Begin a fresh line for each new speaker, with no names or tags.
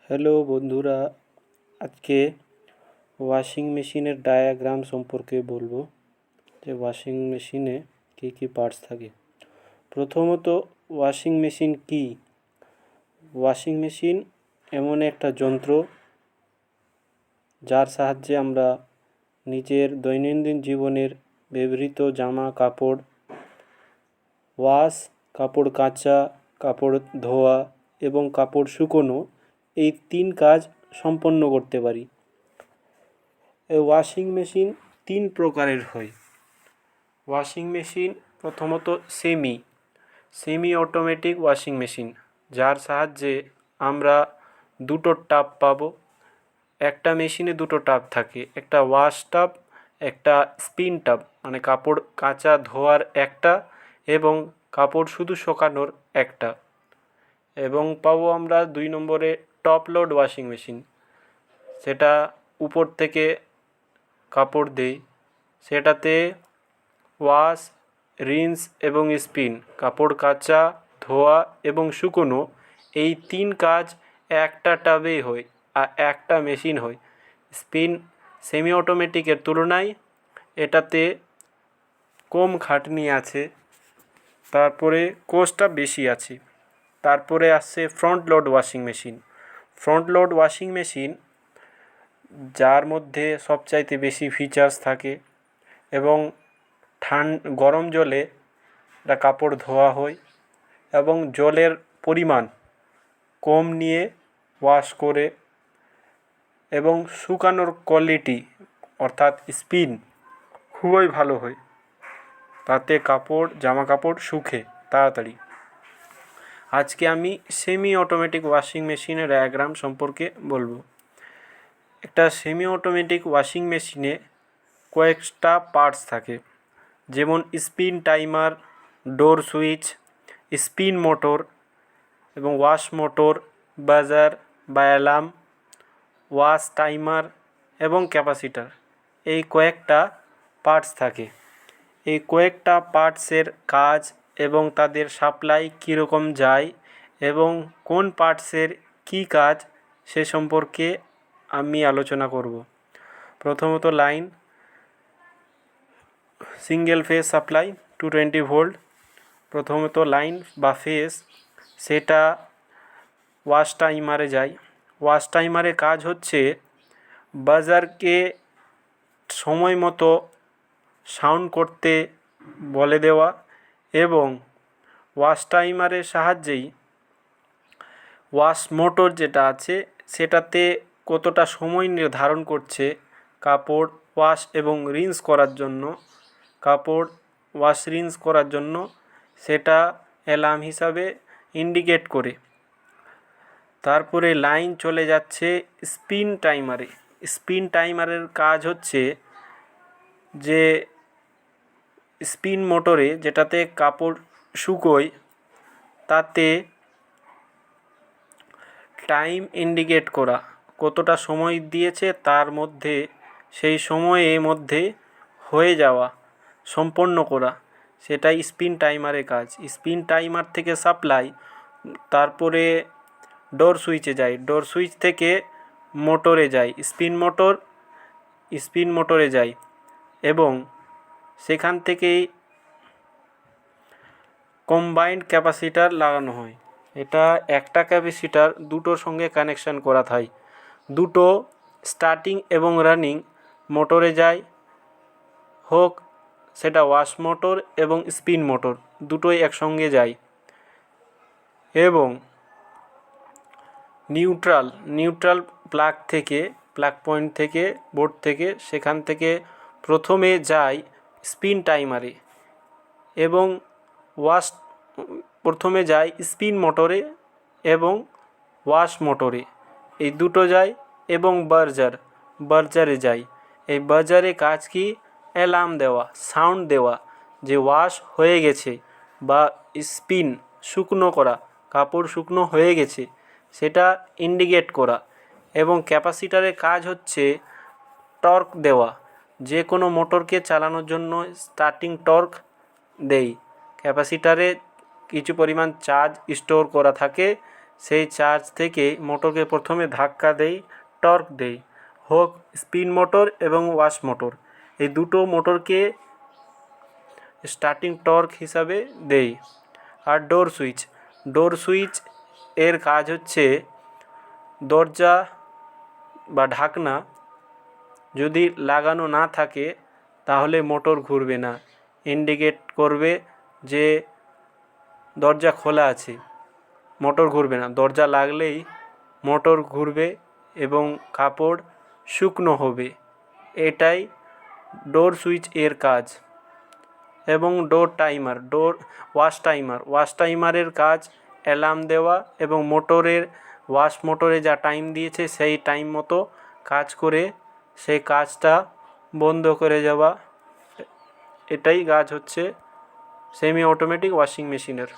Hello বন্ধুরা, আজকে washing মেশিনের ডায়াগ্রাম সম্পর্কে বলবো যে ওয়াশিং মেশিনে কী কী পার্টস থাকে। প্রথমত, ওয়াশিং মেশিন কি? ওয়াশিং মেশিন এমন একটা যন্ত্র যার সাহায্যে আমরা নিজের দৈনন্দিন জীবনের ব্যবহৃত জামা কাপড় কাপড় কাচা, কাপড় ধোয়া এবং কাপড় শুকোনো এই 3 কাজ সম্পন্ন করতে পারি। এই ওয়াশিং মেশিন 3 প্রকারের হয়। ওয়াশিং মেশিন প্রথমত সেমি অটোমেটিক ওয়াশিং মেশিন, যার সাহায্যে আমরা দুটো টাব পাবো। একটা মেশিনে দুটো টাব থাকে, একটা ওয়াশ টাব, একটা স্পিন টাব, মানে কাপড় কাচা ধোয়ার একটা এবং কাপড় শুধু শুকানোর একটা। এবং পাবো আমরা 2 নম্বরে টপ লোড ওয়াশিং মেশিন, সেটা উপর থেকে কাপড় দেই, সেটাতে ওয়াশ, রিন্স এবং স্পিন, কাপড় কাচা, ধোয়া এবং শুকোনো এই 3 কাজ একটা টাবেই হয় আর একটা মেশিন হয়। সেমি অটোমেটিকের তুলনায় এটাতে কম খাটনি আছে, তারপরে কোস্টটা বেশি আছে। তারপরে আসছে front load washing machine. Front load washing machine যার মধ্যে সবচাইতে বেশি ফিচার্স থাকে এবং গরম জলে কাপড় ধোয়া হয় এবং জলের পরিমাণ কম নিয়ে ওয়াশ করে এবং শুকানোর কোয়ালিটি অর্থাৎ স্পিন খুবই ভালো হয়, তাতে জামা কাপড় শুকে তাড়াতাড়ি। আজকে আমি সেমি অটোমেটিক ওয়াশিং মেশিনের ডায়াগ্রাম সম্পর্কে বলবো। একটা সেমি অটোমেটিক ওয়াশিং মেশিনে কয়েকটা পার্টস থাকে, যেমন স্পিন টাইমার, ডোর সুইচ, স্পিন মোটর এবং ওয়াশ মোটর, বাজার বা অ্যালার্ম, ওয়াশ টাইমার এবং ক্যাপাসিটার। এই কয়েকটা পার্টস থাকে। এই কয়েকটা পার্টসের কাজ এবং তাদের সাপ্লাই কীরকম যায় এবং কোন পার্টসের কী কাজ সে সম্পর্কে আমি আলোচনা করব। প্রথমত line, single phase supply 220 volt. প্রথমত লাইন বা ফেজ, সেটা ওয়াশ টাইমারে যায়। ওয়াশ টাইমারের কাজ হচ্ছে বাজারকে সময় মতো সাউন্ড করতে বলে দেওয়া এবং ওয়াশ টাইমারের সাহায্যেই ওয়াশ মোটর যেটা আছে সেটাতে কতটা সময় নির্ধারণ করছে কাপড় ওয়াশ এবং রিন্স করার জন্য, সেটা অ্যালার্ম হিসাবে ইন্ডিকেট করে। তারপরে লাইন চলে যাচ্ছে স্পিন টাইমারে। স্পিন টাইমারের কাজ হচ্ছে যে স্পিন মোটরে যেটাতে কাপড় শুকোয় তাতে টাইম ইন্ডিকেট করা, কতটা সময় দিয়েছে তার মধ্যে সেই সময়ের মধ্যে হয়ে যাওয়া, সম্পন্ন করা, সেটাই স্পিন টাইমারের কাজ। স্পিন টাইমার থেকে সাপ্লাই তারপরে ডোর সুইচে যায়, ডোর সুইচ থেকে মোটরে যায়, স্পিন মোটরে যায় এবং সেখান থেকেই কম্বাইন্ড ক্যাপাসিটার লাগানো হয়। এটা একটা ক্যাপাসিটার দুটোর সঙ্গে কানেকশান করা থাকে। দুটো স্টার্টিং এবং রানিং মোটরে যায়, হোক সেটা ওয়াশ মোটর এবং স্পিন মোটর, দুটোই একসঙ্গে যায়। এবং নিউট্রাল প্লাগ পয়েন্ট থেকে বোর্ড থেকে, সেখান থেকে প্রথমে যায় স্পিন টাইমারে এবং প্রথমে যায় স্পিন মোটরে এবং ওয়াশ মোটরে, এই দুটো যায় এবং বার্জারে যায়। এই বার্জারে কাজ কি? অ্যালার্ম দেওয়া, সাউন্ড দেওয়া যে ওয়াশ হয়ে গেছে বা স্পিন শুকনো করা, কাপড় শুকনো হয়ে গেছে সেটা ইন্ডিকেট করা। এবং ক্যাপাসিটারের কাজ হচ্ছে টর্ক দেওয়া, যে কোনো মোটরকে চালানোর জন্য স্টার্টিং টর্ক দেই। ক্যাপাসিটারে কিছু পরিমাণ চার্জ স্টোর করা থাকে, সেই চার্জ থেকে মোটরকে প্রথমে ধাক্কা দেই, টর্ক দেই, হোক স্পিন মোটর এবং ওয়াশ মোটর, এই দুটো মোটরকে স্টার্টিং টর্ক হিসাবে দেই। আর ডোর সুইচ এর কাজ হচ্ছে দরজা বা ঢাকনা যদি লাগানো না থাকে তাহলে মোটর ঘুরবে না, ইন্ডিকেট করবে যে দরজা খোলা আছে, মোটর ঘুরবে না। দরজা লাগলেই মোটর ঘুরবে এবং কাপড় শুকনো হবে, এটাই ডোর সুইচ এর কাজ। এবং ওয়াশ টাইমারের কাজ অ্যালার্ম দেওয়া এবং ওয়াশ মোটরে যা টাইম দিয়েছে সেই টাইম মতো কাজ করে সেই কাজটা বন্ধ করে যাওয়া, এটাই কাজ হচ্ছে সেমি অটোমেটিক ওয়াশিং মেশিনের।